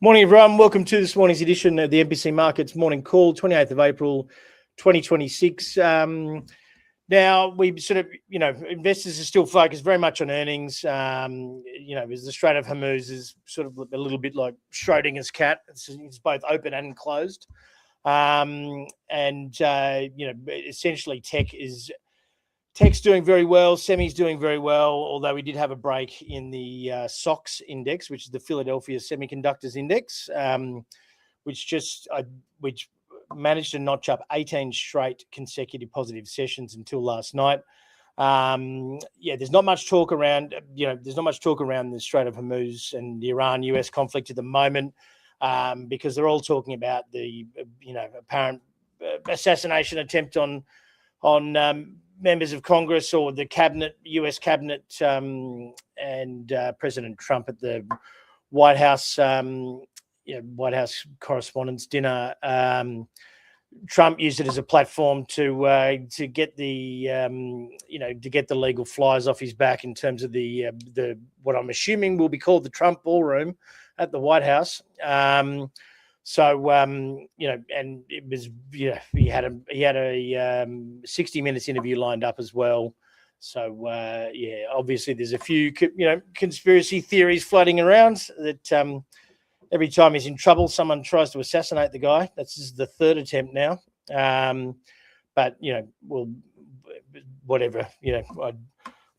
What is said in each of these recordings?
Morning, everyone. Welcome to this morning's edition of the NBC Markets Morning Call, 28th of April, 2026. Now, we sort of, investors are still focused very much on earnings. As the Strait of Hormuz is sort of a little bit like Schrodinger's cat. It's both open and closed. Essentially tech's doing very well, semi's doing very well, although we did have a break in the SOX index, which is the Philadelphia Semiconductors Index, which managed to notch up 18 straight consecutive positive sessions until last night. There's not much talk around, the Strait of Hormuz and the Iran-US conflict at the moment, because they're all talking about the, apparent assassination attempt on members of Congress or the cabinet, US cabinet, and President Trump at the White House, White House Correspondents' Dinner. Trump used it as a platform to get the legal flies off his back in terms of the what I'm assuming will be called the Trump Ballroom at the White House. And it was, he had a 60 minutes interview lined up as well. So, obviously there's a few, conspiracy theories floating around that every time he's in trouble, someone tries to assassinate the guy. This is the third attempt now. Whatever, I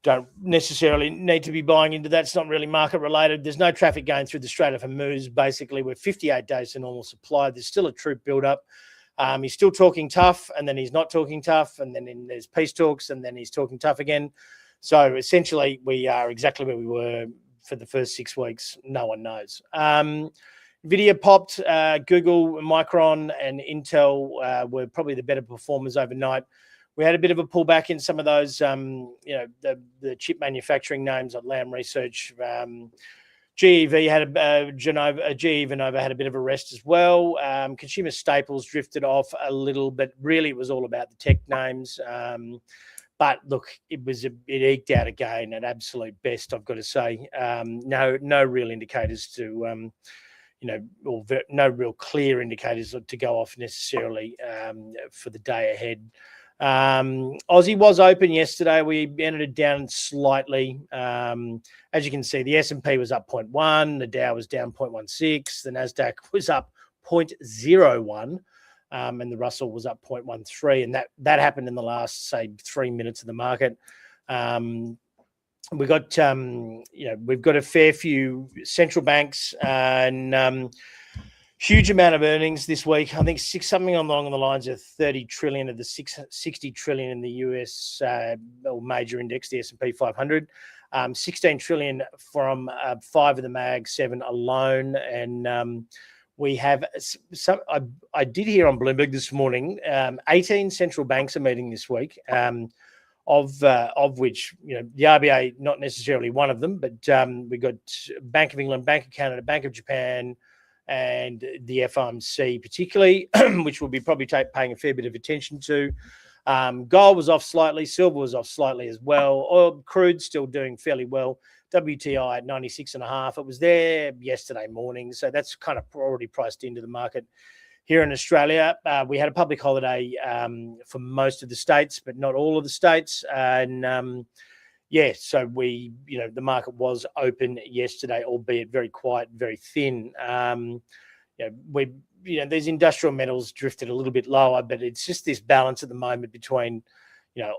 don't necessarily need to be buying into that. It's not really market related. There's no traffic going through the Strait of Hormuz. Basically, we're 58 days to normal supply. There's still a troop build-up. He's still talking tough, and then he's not talking tough, and then there's peace talks, and then he's talking tough again. So essentially, we are exactly where we were for the first 6 weeks. No one knows. Nvidia popped. Google, Micron, and Intel were probably the better performers overnight. We had a bit of a pullback in some of those, the chip manufacturing names like Lam Research. GE Vernova had a bit of a rest as well. Consumer staples drifted off a little, but really it was all about the tech names. But look, it eked out again at absolute best, I've got to say. No real indicators to, no real clear indicators to go off necessarily for the day ahead. Aussie was open yesterday. We ended it down slightly. As you can see, the S&P was up 0.1, the Dow was down 0.16, the Nasdaq was up 0.01, and the Russell was up 0.13, and that happened in the last, say, 3 minutes of the market. We've got a fair few central banks and huge amount of earnings this week. I think something along the lines of 30 trillion of the 60 trillion in the US major index, the S&P 500. 16 trillion from 5 of the Mag 7 alone. And we have I did hear on Bloomberg this morning, 18 central banks are meeting this week, of which, the RBA, not necessarily one of them, but we got Bank of England, Bank of Canada, Bank of Japan, and the FOMC particularly, which we'll be probably paying a fair bit of attention to. Gold was off slightly. Silver was off slightly as well. Oil, crude still doing fairly well. WTI at 96.5. It was there yesterday morning, so that's kind of already priced into the market. Here in Australia, we had a public holiday for most of the states, but not all of the states. And so the market was open yesterday, albeit very quiet, very thin. These industrial metals drifted a little bit lower, but it's just this balance at the moment between,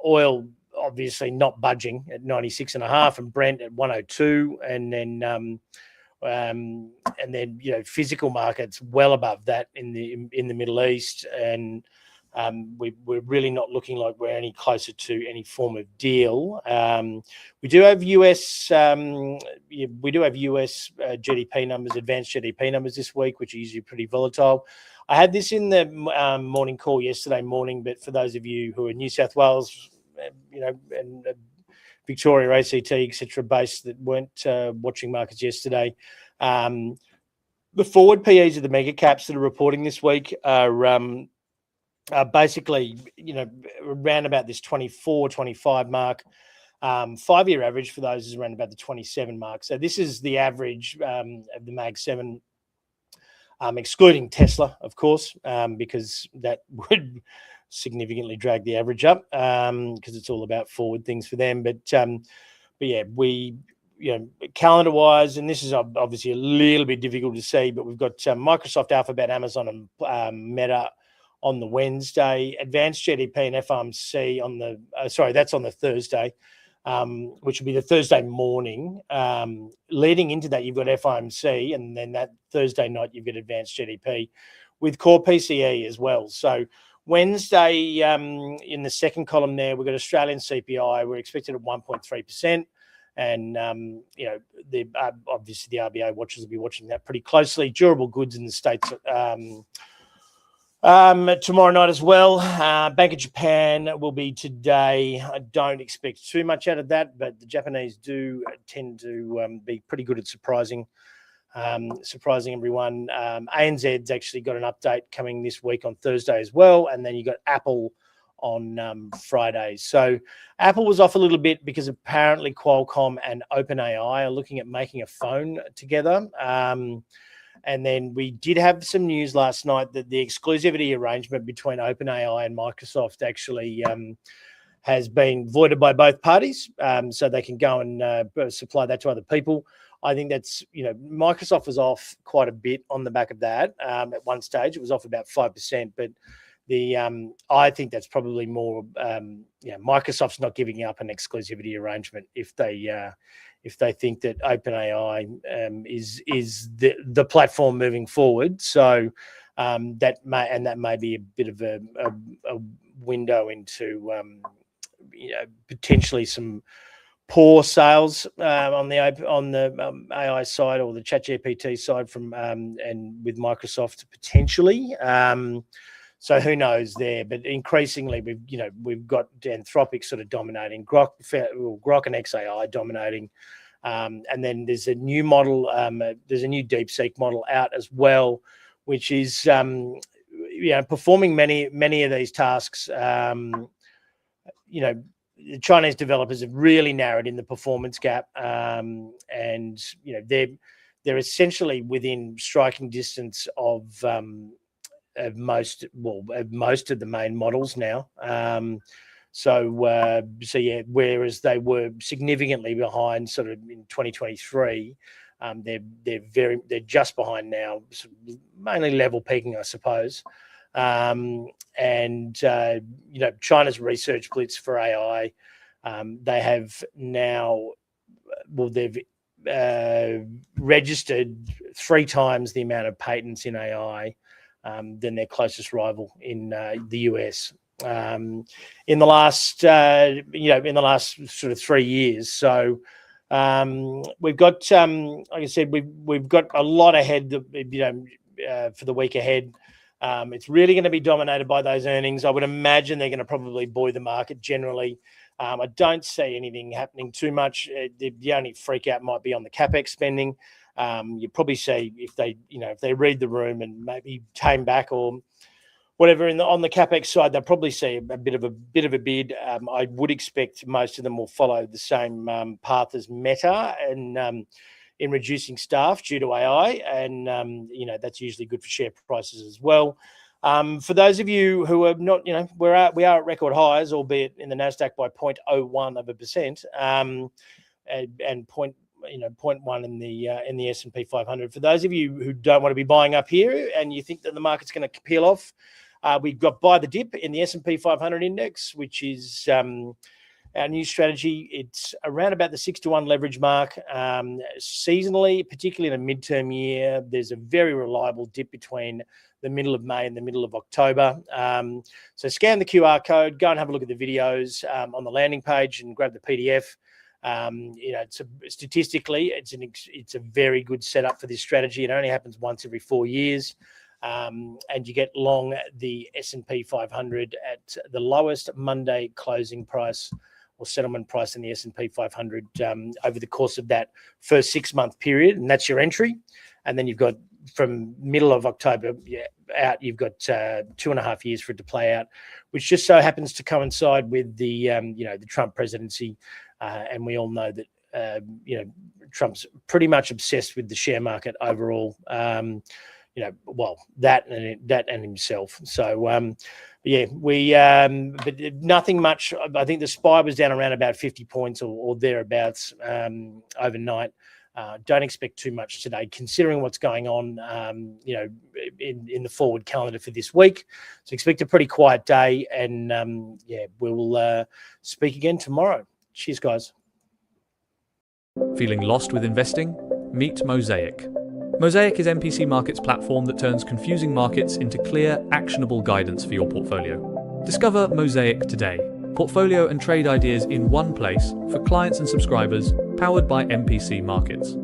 oil obviously not budging at 96.5 and Brent at 102, and then physical markets well above that in the Middle East, and we're really not looking like we're any closer to any form of deal. We do have US GDP numbers, advanced GDP numbers this week, which are usually pretty volatile. I had this in the morning call yesterday morning, but for those of you who are New South Wales, and Victoria, ACT, etc., based that weren't watching markets yesterday, the forward PEs of the mega caps that are reporting this week are basically, around about this 24, 25 mark. 5-year average for those is around about the 27 mark. So this is the average of the Mag 7 excluding Tesla, of course, because that would significantly drag the average up because it's all about forward things for them. But yeah, we, calendar-wise, and this is obviously a little bit difficult to see, but we've got Microsoft, Alphabet, Amazon, and Meta on the Wednesday, Advanced GDP and FOMC on the that's on the Thursday, which will be the Thursday morning. Leading into that, you've got FOMC, and then that Thursday night you've got Advanced GDP with core PCE as well. So Wednesday, in the second column there, we've got Australian CPI. We're expected at 1.3%. And, obviously the RBA watchers will be watching that pretty closely. Durable goods in the States tomorrow night as well. Bank of Japan will be today. I don't expect too much out of that, but the Japanese do tend to be pretty good at surprising everyone. ANZ's actually got an update coming this week on Thursday as well. And then you got Apple on Friday. So Apple was off a little bit because apparently Qualcomm and OpenAI are looking at making a phone together. And then we did have some news last night that the exclusivity arrangement between OpenAI and Microsoft actually has been voided by both parties, so they can go and supply that to other people. I think that's, Microsoft was off quite a bit on the back of that. At one stage, it was off about 5%, but I think that's probably more, Microsoft's not giving up an exclusivity arrangement if they think that OpenAI is the platform moving forward. So that may be a bit of a window into potentially some poor sales on the AI side or the ChatGPT side from and with Microsoft potentially. So who knows there? But increasingly, we've got Anthropic sort of dominating, Grok and XAI dominating, and then there's a new model. There's a new DeepSeek model out as well, which is performing many of these tasks. The Chinese developers have really narrowed in the performance gap, and they're essentially within striking distance of most of the main models now. Whereas they were significantly behind sort of in 2023, they're just behind now, mainly level peaking, I suppose. China's research blitz for AI, they have now, they've registered 3 times the amount of patents in AI than their closest rival in the US in the last sort of 3 years. So we've got, like I said, we've got a lot ahead for the week ahead. It's really going to be dominated by those earnings. I would imagine they're going to probably buoy the market generally. I don't see anything happening too much. The only freak out might be on the CapEx spending. You probably see if they read the room and maybe tame back or whatever on the CapEx side, they'll probably see a bit of a bid. I would expect most of them will follow the same path as Meta and in reducing staff due to AI, and that's usually good for share prices as well. For those of you who are not, we are at record highs, albeit in the Nasdaq by 0.01%, and 0.1 in the S&P 500. For those of you who don't want to be buying up here and you think that the market's going to peel off, we've got buy the dip in the S&P 500 index, which is our new strategy. It's around about the 6-to-1 leverage mark. Seasonally, particularly in a midterm year, there's a very reliable dip between the middle of May and the middle of October. So scan the QR code, go and have a look at the videos on the landing page and grab the PDF. Statistically, it's a very good setup for this strategy. It only happens once every 4 years. And you get long the S&P 500 at the lowest Monday closing price or settlement price in the S&P 500 over the course of that first 6-month period, and that's your entry. And then you've got from middle of October out, you've got 2.5 years for it to play out, which just so happens to coincide with the the Trump presidency, and we all know that Trump's pretty much obsessed with the share market overall. well, that and himself. So yeah, but nothing much. I think the SPI was down around about 50 points or thereabouts overnight. Don't expect too much today, considering what's going on, in the forward calendar for this week. So expect a pretty quiet day, and yeah, we'll speak again tomorrow. Cheers, guys. Feeling lost with investing? Meet Mosaic. Mosaic is MPC Markets' platform that turns confusing markets into clear, actionable guidance for your portfolio. Discover Mosaic today. Portfolio and trade ideas in one place for clients and subscribers, powered by MPC Markets.